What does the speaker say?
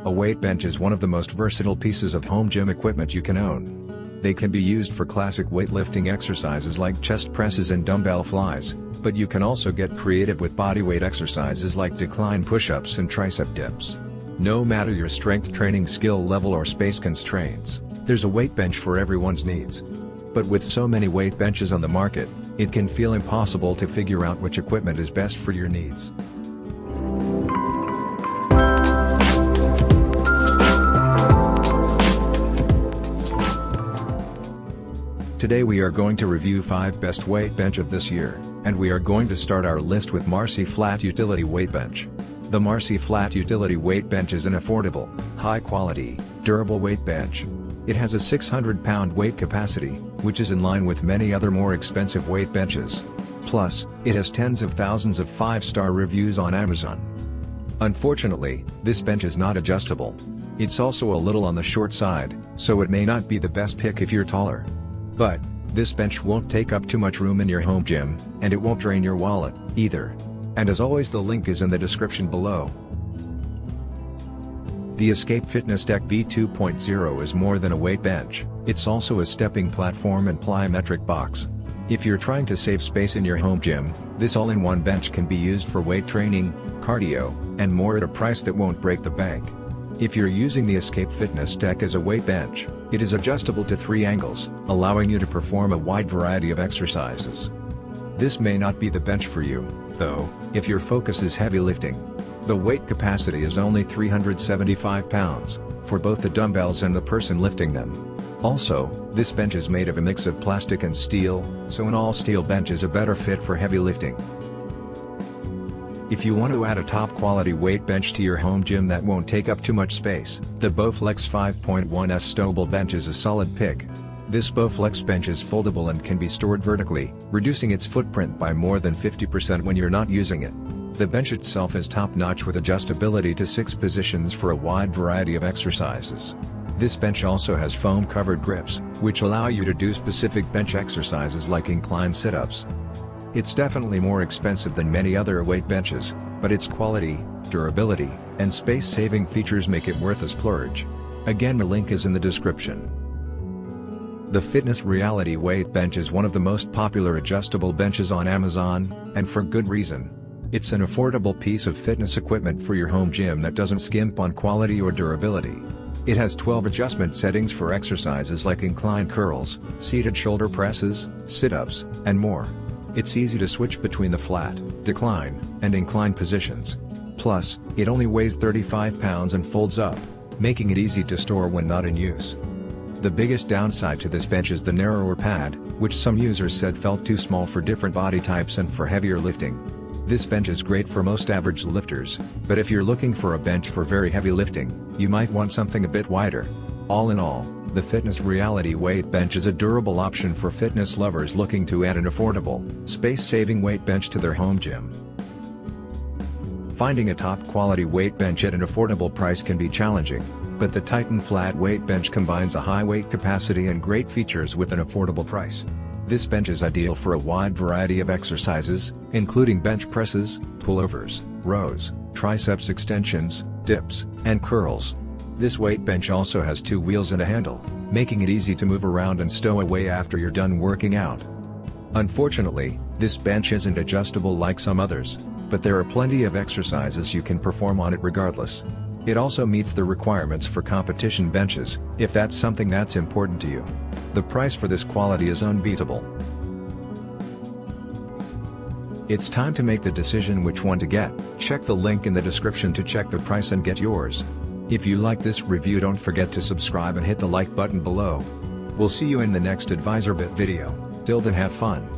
A weight bench is one of the most versatile pieces of home gym equipment you can own. They can be used for classic weightlifting exercises like chest presses and dumbbell flies, but you can also get creative with bodyweight exercises like decline push-ups and tricep dips. No matter your strength training skill level or space constraints, there's a weight bench for everyone's needs. But with so many weight benches on the market, it can feel impossible to figure out which equipment is best for your needs. Today we are going to review 5 best weight bench of this year, and we are going to start our list with Marcy Flat Utility Weight Bench. The Marcy Flat Utility Weight Bench is an affordable, high-quality, durable weight bench. It has a 600-pound weight capacity, which is in line with many other more expensive weight benches. Plus, it has tens of thousands of 5-star reviews on Amazon. Unfortunately, this bench is not adjustable. It's also a little on the short side, so it may not be the best pick if you're taller. But, this bench won't take up too much room in your home gym, and it won't drain your wallet, either. And as always, the link is in the description below. The Escape Fitness Deck V2.0 is more than a weight bench, it's also a stepping platform and plyometric box. If you're trying to save space in your home gym, this all-in-one bench can be used for weight training, cardio, and more at a price that won't break the bank. If you're using the Escape Fitness Deck as a weight bench, it is adjustable to 3 angles, allowing you to perform a wide variety of exercises. This may not be the bench for you, though, if your focus is heavy lifting. The weight capacity is only 375 pounds, for both the dumbbells and the person lifting them. Also, this bench is made of a mix of plastic and steel, so an all-steel bench is a better fit for heavy lifting. If you want to add a top-quality weight bench to your home gym that won't take up too much space, the Bowflex 5.1S stowable bench is a solid pick. This Bowflex bench is foldable and can be stored vertically, reducing its footprint by more than 50% when you're not using it. The bench itself is top-notch with adjustability to 6 positions for a wide variety of exercises. This bench also has foam-covered grips, which allow you to do specific bench exercises like incline sit-ups. It's definitely more expensive than many other weight benches, but its quality, durability, and space-saving features make it worth a splurge. Again, the link is in the description. The Fitness Reality Weight Bench is one of the most popular adjustable benches on Amazon, and for good reason. It's an affordable piece of fitness equipment for your home gym that doesn't skimp on quality or durability. It has 12 adjustment settings for exercises like incline curls, seated shoulder presses, sit-ups, and more. It's easy to switch between the flat, decline, and incline positions. Plus, it only weighs 35 pounds and folds up, making it easy to store when not in use. The biggest downside to this bench is the narrower pad, which some users said felt too small for different body types and for heavier lifting. This bench is great for most average lifters, but if you're looking for a bench for very heavy lifting, you might want something a bit wider. All in all, the Fitness Reality Weight Bench is a durable option for fitness lovers looking to add an affordable, space-saving weight bench to their home gym. Finding a top-quality weight bench at an affordable price can be challenging, but the Titan Flat Weight Bench combines a high weight capacity and great features with an affordable price. This bench is ideal for a wide variety of exercises, including bench presses, pullovers, rows, triceps extensions, dips, and curls. This weight bench also has 2 wheels and a handle, making it easy to move around and stow away after you're done working out. Unfortunately, this bench isn't adjustable like some others, but there are plenty of exercises you can perform on it regardless. It also meets the requirements for competition benches, if that's something that's important to you. The price for this quality is unbeatable. It's time to make the decision which one to get. Check the link in the description to check the price and get yours. If you like this review, don't forget to subscribe and hit the like button below. We'll see you in the next AdvisorBit video. Till then, have fun.